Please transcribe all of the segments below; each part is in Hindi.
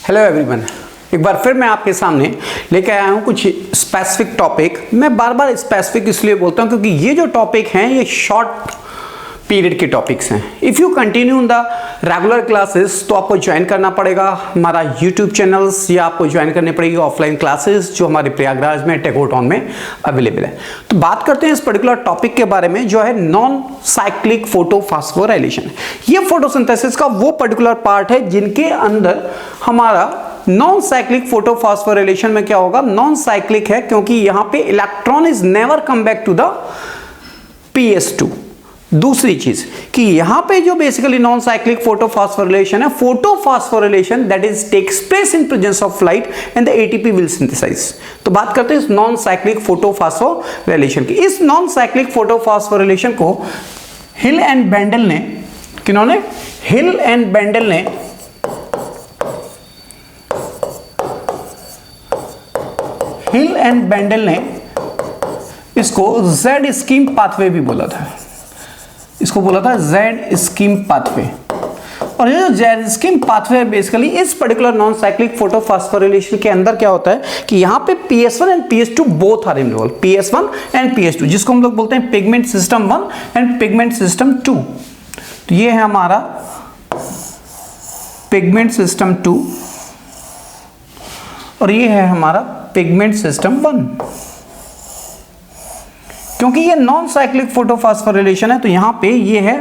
हेलो एवरीवन, एक बार फिर मैं आपके सामने लेके आया हूँ कुछ स्पेसिफिक टॉपिक। मैं बार बार स्पेसिफिक इसलिए बोलता हूँ क्योंकि ये जो टॉपिक हैं ये शॉर्ट पीरियड के टॉपिक्स हैं। If you continue in the regular classes तो आपको ज्वाइन करना पड़ेगा हमारा यूट्यूब चैनल्स, या आपको ज्वाइन करनी पड़ेगी ऑफलाइन क्लासेस जो हमारे प्रयागराज में टेगोर टाउन में अवेलेबल है। तो बात करते हैं इस पर्टिकुलर टॉपिक के बारे में जो है नॉन साइक्लिक फोटोफॉस्फोराइलेशन। ये फोटोसिंथेसिस का वो पर्टिकुलर पार्ट है जिनके अंदर हमारा नॉन साइक्लिक फोटोफॉस्फोराइलेशन में क्या होगा, नॉन साइक्लिक है क्योंकि यहां पे electron is never come back to the PS2। दूसरी चीज कि यहां पे जो बेसिकली नॉन साइक्लिक फोटोफॉस्फोराइलेशन है, photophosphorylation that is takes place in presence of light and the ATP will synthesize. तो बात करते हैं इस नॉन साइक्लिक फोटोफॉस्फोराइलेशन की। इस नॉन साइक्लिक फोटोफॉस्फोराइलेशन को हिल एंड बेंडल ने, किन्होंने, हिल एंड बेंडल ने इसको Z स्कीम पाथवे भी बोला था। इसको बोला था Z स्कीम पाथवे। और ये जो Z स्कीम पाथवे है बेसिकली इस पर्टिकुलर नॉन साइक्लिक फोटोफॉस्फोराइलेशन के अंदर क्या होता है कि यहां पे PS1 and PS2 both are involve, PS1 and PS2, जिसको हम लोग बोलते हैं pigment system 1 and pigment system 2। तो ये है हमारा पिगमेंट सिस्टम 2 और ये है हमारा पिगमेंट सिस्टम 1। क्योंकि ये नॉन साइक्लिक फोटोफॉस्फोराइलेशन है तो यहां पे ये है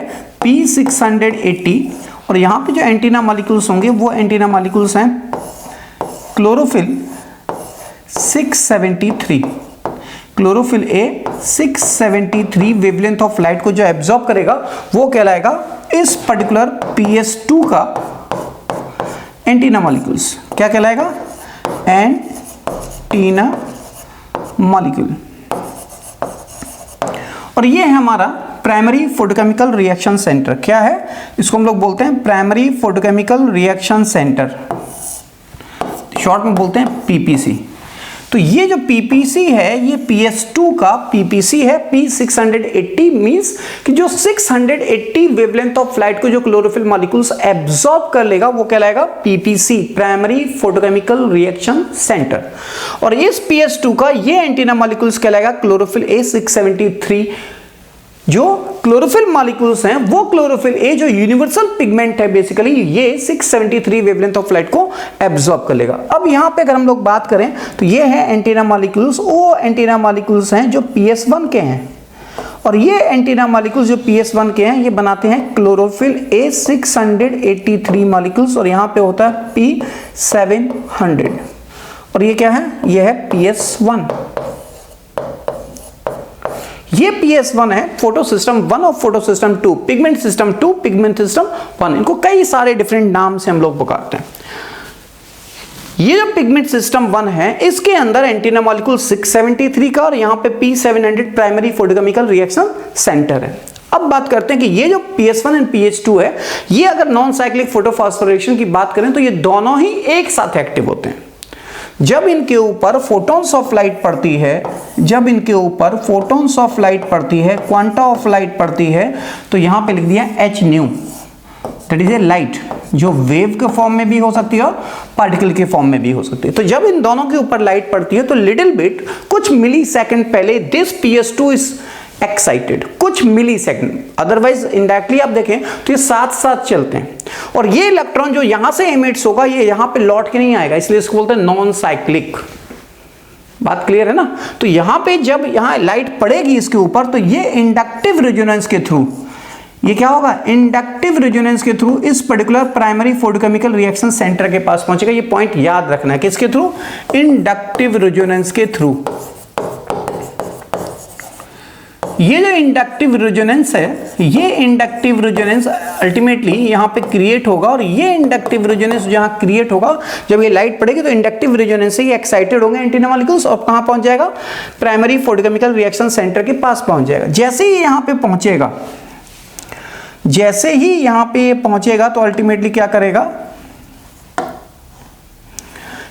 P680 और यहां पे जो एंटीना मॉलिक्यूल्स होंगे वो एंटीना मॉलिक्यूल्स हैं chlorophyll 673। Chlorophyll A 673 wavelength of light को जो एब्जॉर्ब करेगा वो कहलाएगा इस पर्टिकुलर PS2 का एंटीना मॉलिक्यूल्स। क्या कहलाएगा? Antenna molecule. और ये है हमारा प्राइमरी फोटोकेमिकल रिएक्शन सेंटर। क्या है? इसको हम लोग बोलते हैं primary photochemical reaction centre, short में बोलते हैं PPC। तो ये जो PPC है ये PS2 का PPC है। P680 मींस कि जो 680 वेवलेंथ ऑफ लाइट को जो क्लोरोफिल मॉलिक्यूल्स एब्जॉर्ब कर लेगा वो कहलाएगा PPC, primary photochemical reaction centre. और इस PS2 का ये एंटीना मॉलिक्यूल्स कहलाएगा क्लोरोफिल A673। जो क्लोरोफिल मॉलिक्यूल्स हैं वो क्लोरोफिल A जो यूनिवर्सल पिगमेंट है बेसिकली ये 673 वेवलेंथ ऑफ लाइट को एब्जॉर्ब कर लेगा। अब यहां पे अगर हम लोग बात करें तो ये है एंटीना मॉलिक्यूल्स, वो एंटीना मॉलिक्यूल्स हैं जो PS1 के हैं और ये एंटीना मॉलिक्यूल्स जो PS1 के हैं ये बनाते हैं क्लोरोफिल A683 मॉलिक्यूल्स और यहां पे होता है P700 और ये क्या है? ये है PS1। ये PS1 है फोटो सिस्टम 1 और photo system 2, pigment system 2, pigment system 1। इनको कई सारे डिफरेंट नाम से हम लोग पुकारते हैं। ये जो पिगमेंट सिस्टम 1 है इसके अंदर एंटीना मॉलिक्यूल 673 का और यहां पे P700 primary photochemical reaction centre है। अब बात करते हैं कि ये जो PS1 एंड PS2 है ये अगर नॉन साइक्लिक फोटोफॉस्फोराइलेशन की बात करें तो ये दोनों ही एक साथ एक्टिव होते हैं। जब इनके ऊपर फोटॉन्स ऑफ लाइट पड़ती है, जब इनके ऊपर फोटॉन्स ऑफ लाइट पड़ती है, क्वांटा ऑफ लाइट पड़ती है तो यहां पे लिख दिया h new, that is A light जो वेव के फॉर्म में भी हो सकती है और पार्टिकल के फॉर्म में भी हो सकती है। तो जब इन दोनों के ऊपर लाइट पड़ती है तो लिटिल बिट कुछ मिली सेकेंड पहले दिस PS2 इज एक्साइटेड, कुछ मिली सेकेंड, अदरवाइज इनडायरेक्टली आप देखें तो ये साथ साथ चलते हैं और ये इलेक्ट्रॉन जो यहां से इमिट्स होगा ये यहां पे लौट के नहीं आएगा, इसलिए इसको बोलते हैं नॉन साइक्लिक। बात क्लियर है ना? तो यहां पे जब यहां लाइट पड़ेगी इसके ऊपर तो ये इंडक्टिव रेजोनेंस के थ्रू, ये क्या होगा? इंडक्टिव रेजोनेंस के थ्रू इस particular primary photochemical reaction centre के पास पहुंचेगा। ये पॉइंट याद रखना है, किसके थ्रू? इंडक्टिव रेजोनेंस के थ्रू। ये जो इंडक्टिव रेजोनेंस है ये इंडक्टिव रेजोनेंस अल्टीमेटली यहां पे क्रिएट होगा और ये इंडक्टिव रेजोनेंस जहां क्रिएट होगा जब ये लाइट पड़ेगी तो इंडक्टिव रेजोनेंस से ये एक्साइटेड होंगे एंटीना मॉलिक्यूल्स और कहां पहुंच जाएगा? प्राइमरी फोटोकेमिकल रिएक्शन सेंटर के पास पहुंच जाएगा। जैसे ही यहां पे पहुंचेगा, जैसे ही यहां पे पहुंचेगा तो अल्टीमेटली क्या करेगा?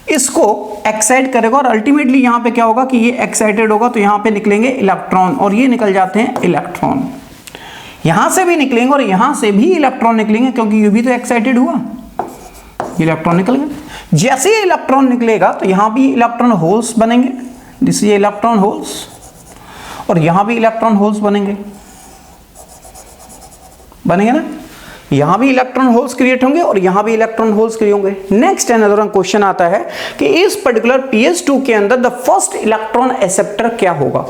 इसको एक्साइट करेगा और अल्टीमेटली यहां पे क्या होगा कि ये एक्साइटेड होगा तो यहां पे निकलेंगे इलेक्ट्रॉन और ये निकल जाते हैं इलेक्ट्रॉन। यहां से भी निकलेंगे और यहां से भी इलेक्ट्रॉन निकलेंगे क्योंकि ये भी तो एक्साइटेड हुआ, इलेक्ट्रॉन निकल गए। जैसे ही इलेक्ट्रॉन निकलेगा तो यहां भी इलेक्ट्रॉन होल्स बनेंगे, दिस ये इलेक्ट्रॉन होल्स, और यहां भी इलेक्ट्रॉन होल्स बनेंगे ना, यहां भी इलेक्ट्रॉन होल्स क्रिएट होंगे और यहां भी इलेक्ट्रॉन होल्स क्रिएट होंगे। नेक्स्ट अनदर क्वेश्चन आता है कि इस पर्टिकुलर PS2 के अंदर द फर्स्ट इलेक्ट्रॉन एक्सेप्टर क्या होगा,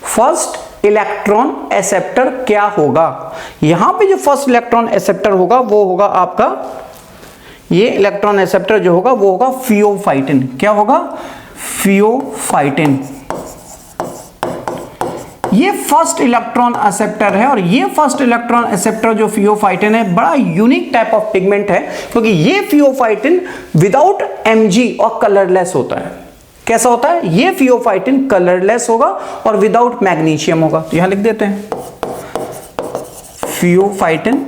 फर्स्ट इलेक्ट्रॉन एक्सेप्टर क्या होगा। यहां पे जो फर्स्ट इलेक्ट्रॉन एक्सेप्टर होगा वो होगा आपका, ये इलेक्ट्रॉन एक्सेप्टर जो होगा वो होगा फियोफाइटिन। क्या होगा, फियोफाइटिन। ये फर्स्ट इलेक्ट्रॉन एक्सेप्टर है, और ये फर्स्ट इलेक्ट्रॉन एक्सेप्टर जो फियोफाइटिन है बड़ा यूनिक टाइप ऑफ पिगमेंट है, क्योंकि ये फियोफाइटिन विदाउट Mg और कलरलेस होता है। कैसा होता है, ये फियोफाइटिन कलरलेस होगा और विदाउट मैग्नीशियम होगा। तो यहां लिख देते हैं फियोफाइटिन,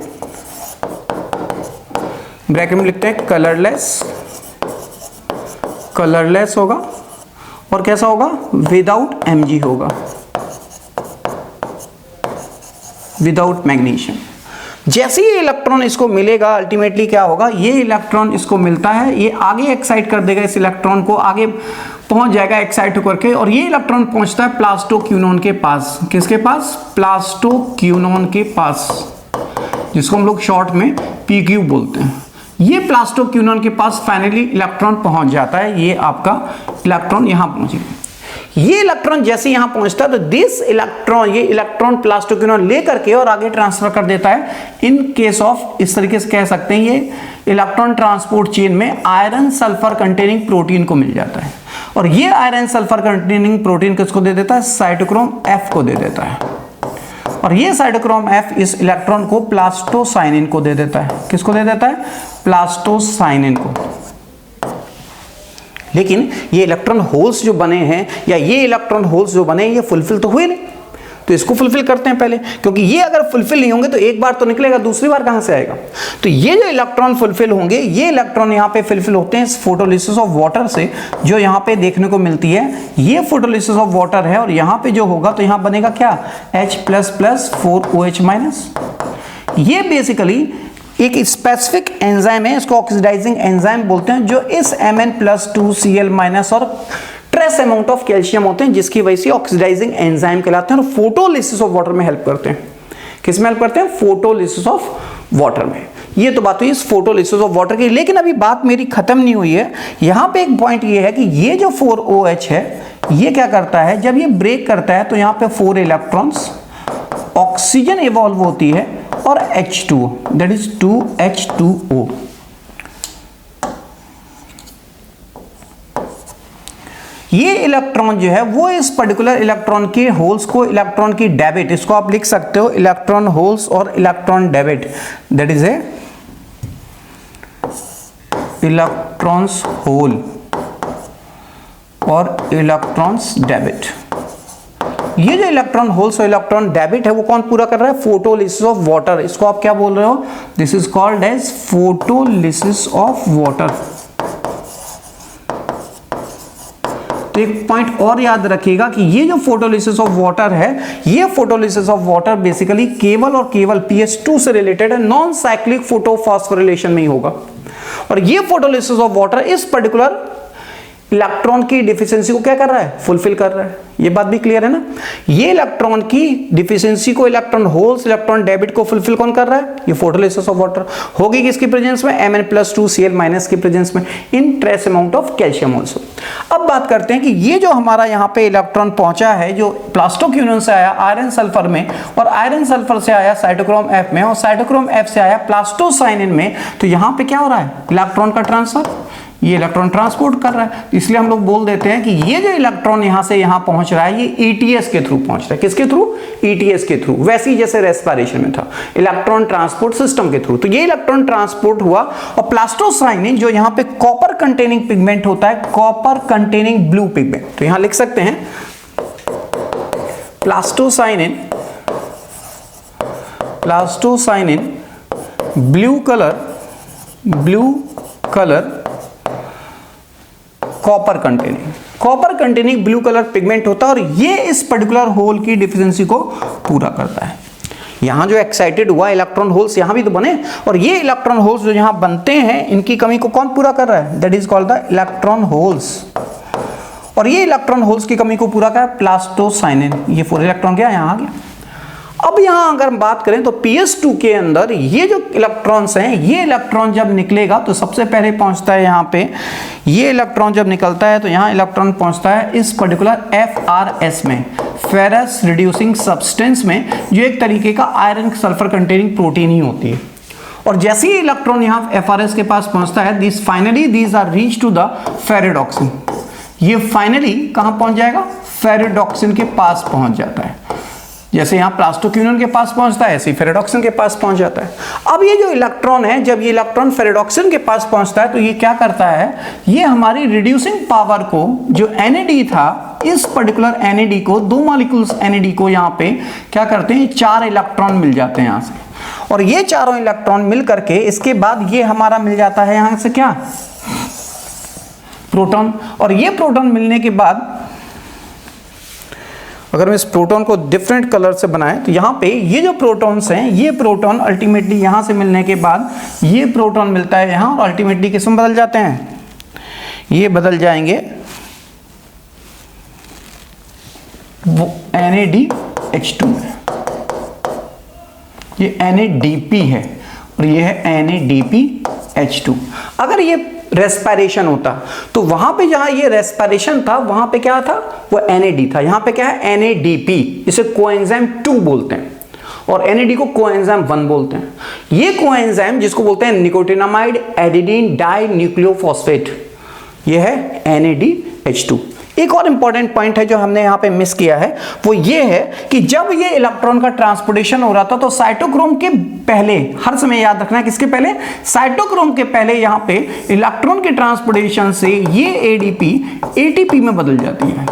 ब्रैकेट में लिखते हैं कलरलेस होगा, और कैसा होगा, विदाउट Mg होगा, विदाउट मैग्नीशियम। जैसे ही इलेक्ट्रॉन इसको मिलेगा अल्टीमेटली क्या होगा, ये इलेक्ट्रॉन इसको मिलता है, ये आगे एक्साइट कर देगा, इस इलेक्ट्रॉन को आगे पहुंच जाएगा एक्साइट होकर के, और ये इलेक्ट्रॉन पहुंचता है प्लास्टोक्यूनोन के पास। किसके पास, प्लास्टोक्यूनोन के पास, जिसको हम लोग शॉर्ट में PQ बोलते हैं। ये प्लास्टोक्यूनोन के पास फाइनली इलेक्ट्रॉन पहुंच जाता है, ये आपका इलेक्ट्रॉन यहां पहुंचे। ये इलेक्ट्रॉन जैसे यहां पहुंचता है तो दिस इलेक्ट्रॉन, ये इलेक्ट्रॉन प्लास्टोक्यूनोन लेकर के और आगे ट्रांसफर कर देता है। इन केस ऑफ, इस तरीके से कह सकते हैं, ये इलेक्ट्रॉन ट्रांसपोर्ट चेन में आयरन सल्फर कंटेनिंग प्रोटीन को मिल जाता है, और ये आयरन सल्फर कंटेनिंग प्रोटीन किसको दे देता है, साइटोक्रोम F को दे देता है, और ये साइटोक्रोम F इस इलेक्ट्रॉन को प्लास्टोसाइनिन को दे देता है। किसको दे देता है, प्लास्टोसाइनिन को। लेकिन ये इलेक्ट्रॉन होल्स जो बने हैं, या ये इलेक्ट्रॉन होल्स जो बने, ये फुलफिल तो हुए नहीं, तो इसको फुलफिल करते हैं पहले, क्योंकि ये अगर फुलफिल नहीं होंगे तो एक बार तो निकलेगा, दूसरी बार कहां से आएगा। तो ये जो इलेक्ट्रॉन फुलफिल होंगे, ये इलेक्ट्रॉन यहां पे फुलफिल होते हैं फोटोलिसिस ऑफ वाटर से, जो यहां पे देखने को मिलती है। ये फोटोलिसिस ऑफ वाटर है, और यहां पे जो होगा तो यहां बनेगा क्या, H++4OH-। ये बेसिकली एक स्पेसिफिक एंजाइम है, इसको ऑक्सीडाइजिंग एंजाइम बोलते हैं, जो इस Mn+2Cl- और ट्रेस अमाउंट ऑफ कैल्शियम होते हैं, जिसकी वजह से ऑक्सीडाइजिंग एंजाइम कहलाते हैं, और फोटोलिसिस ऑफ वाटर में हेल्प करते हैं। किस में हेल्प करते हैं, फोटोलिसिस ऑफ वाटर में। ये तो बात हुई इस फोटोलिसिस ऑफ वाटर की, लेकिन अभी बात मेरी खत्म नहीं हुई है। यहां पे एक पॉइंट ये है कि ये जो 4OH है, ये क्या करता है, जब ये ब्रेक करता है तो यहां पे 4 इलेक्ट्रॉन्स, ऑक्सीजन इवॉल्व होती है, और H2O, दैट इज 2H2O। ये इलेक्ट्रॉन जो है वो इस पर्टिकुलर इलेक्ट्रॉन के होल्स को, इलेक्ट्रॉन की डेबिट, इसको आप लिख सकते हो इलेक्ट्रॉन होल्स और electron debit, that is a electrons hole और इलेक्ट्रॉन्स डेबिट। ये जो इलेक्ट्रॉन होल्स और इलेक्ट्रॉन डेबिट है वो कौन पूरा कर रहा है, फोटोलिसिस ऑफ वाटर। इसको आप क्या बोल रहे हो, this is called as photolysis of water. तो एक पॉइंट और याद रखिएगा कि ये जो फोटोलिसिस ऑफ वाटर है, ये फोटोलिसिस ऑफ वाटर बेसिकली केवल और केवल PS2 से रिलेटेड है, नॉन साइक्लिक फोटोफॉस्फोरिलेशन में ही होगा। और ये फोटोलिसिस ऑफ वाटर इस पर्टिकुलर इलेक्ट्रॉन की डिफिशियंसी को क्या कर रहा है, फुलफिल कर रहा है। ये बात भी क्लियर है ना। ये इलेक्ट्रॉन की डिफिशियंसी को, इलेक्ट्रॉन होल्स, इलेक्ट्रॉन डेबिट को फुलफिल कौन कर रहा है, ये फोटोलिसिस ऑफ वाटर। होगी किसकी प्रेजेंस में, Mn+2Cl- की प्रेजेंस में, in trace amount of calcium also. अब बात करते हैं कि ये जो हमारा यहाँ पे इलेक्ट्रॉन पहुंचा है, जो प्लास्टोक्यूनोन से आया आयरन सल्फर में, और आयरन सल्फर से आया साइटोक्रोम F में, और साइटोक्रोम F से आया प्लास्टोसाइनिन में, तो यहाँ पे क्या हो रहा है, इलेक्ट्रॉन का ट्रांसफर, ये इलेक्ट्रॉन ट्रांसपोर्ट कर रहा है। इसलिए हम लोग बोल देते हैं कि ये जो इलेक्ट्रॉन यहां से यहां पहुंच रहा है, ये ETS के थ्रू पहुंच रहा है। किसके थ्रू, ETS के थ्रू, वैसे ही जैसे रेस्पिरेशन में था, इलेक्ट्रॉन ट्रांसपोर्ट सिस्टम के थ्रू। तो ये इलेक्ट्रॉन ट्रांसपोर्ट हुआ, और प्लास्टोसाइनिन जो यहां पे कॉपर कंटेनिंग पिगमेंट होता है, कॉपर कंटेनिंग ब्लू पिगमेंट, तो यहां लिख सकते हैं plastocyanin blue colour copper containing blue colour pigment होता है, और ये इस पर्टिकुलर होल की डिफिशियंसी को पूरा करता है। यहाँ जो एक्साइटेड हुआ इलेक्ट्रॉन होल्स यहाँ भी तो बने, और ये इलेक्ट्रॉन होल्स जो यहाँ बनते हैं इनकी कमी को कौन पूरा कर रहा है, that is called the electron holes. और ये इलेक्ट्रॉन होल्स की कमी को पूरा कर प्लास्टोसाइनिन, ये 4 इलेक्ट्रॉन क्या यहाँ आ गया। अब यहाँ अगर हम बात करें तो PS2 के अंदर ये जो इलेक्ट्रॉन्स हैं, ये इलेक्ट्रॉन जब निकलेगा तो सबसे पहले पहुंचता है यहाँ पे, ये इलेक्ट्रॉन जब निकलता है तो यहाँ इलेक्ट्रॉन पहुंचता है इस पर्टिकुलर FRS में, फेरस रिड्यूसिंग सब्सटेंस में, जो एक तरीके का आयरन सल्फर कंटेनिंग प्रोटीन ही होती है। और जैसे ही इलेक्ट्रॉन यहाँ FRS के पास पहुंचता है, this finally these are reach to the ferredoxin, ये फाइनली कहाँ पहुंच जाएगा, फेरिडॉक्सिन के पास पहुंच जाता है। जैसे यहाँ प्लास्टोक्विनोन के पास पहुंचता है ऐसे ही फेरिडॉक्सिन के पास पहुंच जाता है। अब ये जो इलेक्ट्रॉन है, जब ये इलेक्ट्रॉन फेरिडॉक्सिन के पास पहुंचता है तो ये क्या करता है, ये हमारी रिड्यूसिंग पावर को, जो NAD था, इस पर्टिकुलर NAD को, 2 मॉलिक्यूल्स NAD को यहाँ पे क्या करते हैं, 4 इलेक्ट्रॉन मिल जाते हैं यहाँ से, और ये चारों इलेक्ट्रॉन मिल करके इसके बाद ये हमारा मिल जाता है यहाँ से क्या, प्रोटॉन। और ये प्रोटॉन मिलने के बाद अगर हम इस प्रोटॉन को डिफरेंट कलर से बनाएं तो यहाँ पे ये जो प्रोटॉन्स हैं, ये प्रोटॉन अल्टीमेटली यहाँ से मिलने के बाद ये प्रोटॉन मिलता है यहाँ, और अल्टीमेटली किस में बदल जाते हैं, ये बदल जाएंगे वो NADH2 में, ये NADP है और ये है NADPH2। अगर ये रेस्पिरेशन होता तो वहां पे जहां ये रेस्पिरेशन था वहां पे क्या था, वो NAD था, यहां पे क्या है NADP, इसे कोएंजाइम 2 बोलते हैं, और NAD को कोएंजाइम 1 बोलते हैं। ये कोएंजाइम जिसको बोलते हैं निकोटिनामाइड एडिडीन डाई न्यूक्लियोफॉस्फेट, ये है NADH2। एक और इंपॉर्टेंट पॉइंट है जो हमने यहाँ पे मिस किया है, वो ये है कि जब ये इलेक्ट्रॉन का ट्रांसपोर्टेशन हो रहा था तो साइटोक्रोम के पहले, हर समय याद रखना है किसके पहले, साइटोक्रोम के पहले यहाँ पे इलेक्ट्रॉन के ट्रांसपोर्टेशन से ये ADP ATP में बदल जाती है।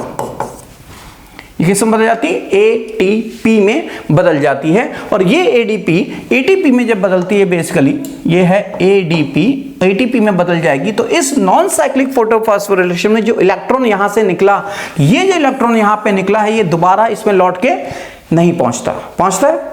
ये किस में बदल जाती है, ATP में बदल जाती है। और ये ADP ATP में जब बदलती है, बेसिकली ये है ADP ATP में बदल जाएगी, तो इस नॉन साइक्लिक फोटोफॉस्फोरिलेशन में जो इलेक्ट्रॉन यहां से निकला, ये जो इलेक्ट्रॉन यहां पे निकला है, ये दोबारा इसमें लौट के नहीं पहुंचता, पहुंचता है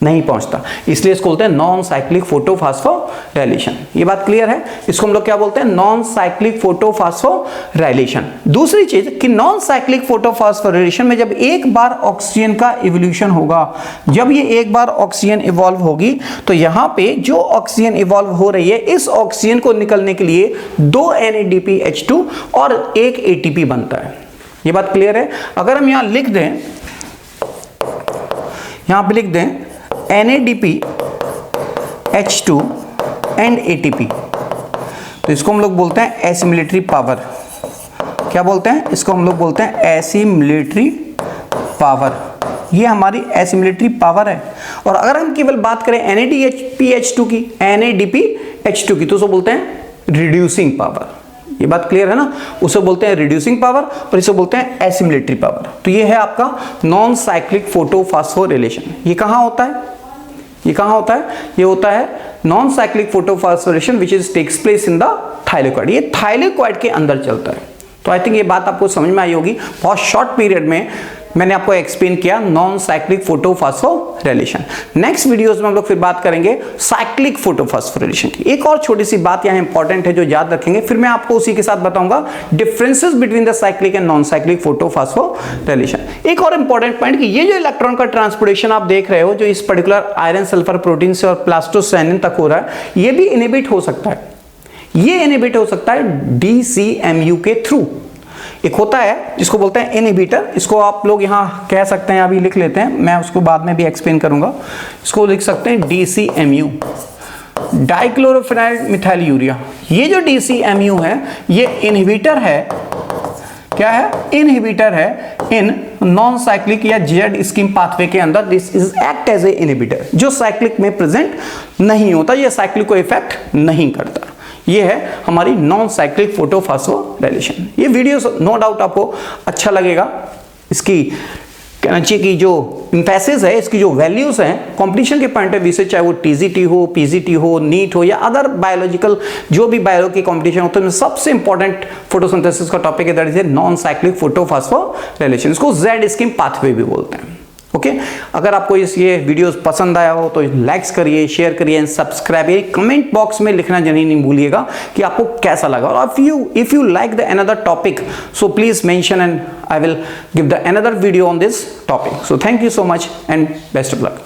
नहीं पहुंचता, इसलिए इसको बोलते हैं नॉन साइक्लिक फोटोफॉस्फोराइलेशन। ये बात क्लियर है, इसको हम लोग क्या बोलते हैं, नॉन साइक्लिक फोटोफॉस्फोराइलेशन। दूसरी चीज कि नॉन साइक्लिक फोटोफॉस्फोराइलेशन में जब एक बार ऑक्सीजन का इवोल्यूशन होगा, जब ये एक बार ऑक्सीजन इवॉल्व होगी, तो यहां पे जो ऑक्सीजन इवॉल्व हो रही है, इस ऑक्सीजन को निकलने के लिए 2 NADPH2 और 1 ATP बनता है। ये बात क्लियर है। अगर हम यहां लिख दें, यहां पे लिख दें NADPH2 एंड ATP, तो इसको हम लोग बोलते हैं एसिमिलेटरी पावर। क्या बोलते हैं इसको, हम लोग बोलते हैं एसिमिलेटरी पावर। ये हमारी एसिमिलेटरी पावर है। और अगर हम केवल बात करें NADPH2 की, NADPH2 की, तो उसको बोलते हैं रिड्यूसिंग पावर। ये बात क्लियर है ना, उसे बोलते हैं रिड्यूसिंग पावर और इसे बोलते हैं एसिमिलेटरी पावर। तो ये है आपका नॉन साइक्लिक फोटोफॉस्फोरिलेशन। ये कहां होता है, ये कहां होता है, ये होता है non cyclic photophosphorylation which is takes place in the thylakoid. ये थाइलेकोइड के अंदर चलता है। तो आई थिंक ये बात आपको समझ में आई होगी। बहुत शॉर्ट पीरियड में मैंने आपको एक्सप्लेन किया non cyclic photophosphorylation. Next videos में हम लोग फिर बात करेंगे साइक्लिक फोटोफॉस्फोरिलेशन की। एक और छोटी सी बात यहाँ इंपॉर्टेंट है जो याद रखेंगे, फिर मैं आपको उसी के साथ बताऊंगा differences between the cyclic and non cyclic photophosphorylation. एक और इंपॉर्टेंट पॉइंट कि ये जो इलेक्ट्रॉन का ट्रांसपोर्टेशन आप देख रहे हो, जो इस पर्टिकुलर आयरन सल्फर प्रोटीन से और प्लास्टोसाइनिन तक हो रहा है, ये भी इनहिबिट हो सकता है। ये इनहिबिट हो सकता है DCMU के थ्रू। एक होता है जिसको बोलते हैं इनहिबिटर, इसको आप लोग यहां कह सकते हैं, अभी लिख लेते हैं, मैं उसको बाद में भी एक्सप्लेन करूंगा। इसको लिख सकते हैं DCMU, डाइक्लोरोफेनाइल मिथाइल यूरिया। ये जो DCMU है, ये इनहिबिटर है। क्या है, इनहिबिटर है इन नॉन साइक्लिक या जेड स्कीम पाथवे के अंदर। This is act as a inhibitor, जो साइक्लिक में प्रेजेंट नहीं होता, ये साइक्लिक को इफेक्ट नहीं करता। ये है हमारी नॉन साइक्लिक फोटोफॉस्फोरिलेशन। ये वीडियो नो डाउट आपको अच्छा लगेगा। इसकी कहना चाहिए कि जो एम्फेसिस है, इसकी जो वैल्यूज हैं कंपटीशन के पॉइंट ऑफ व्यू से, चाहे वो TGT हो, PGT हो, नीट हो या अदर बायोलॉजिकल जो भी बायो की कंपटीशन होते हैं, सबसे इंपॉर्टेंट फोटोसिंथेसिस का टॉपिक है, that is a non cyclic photophosphorylation. इसको जेड स्कीम पाथवे भी बोलते हैं। ओके अगर आपको ये वीडियोस पसंद आया हो तो लाइक्स करिए, शेयर करिए एंड सब्सक्राइब। कमेंट बॉक्स में लिखना नहीं भूलिएगा कि आपको कैसा लगा। और if you like the another topic so please mention and I will give the another video on this topic. So thank you so much and best of luck.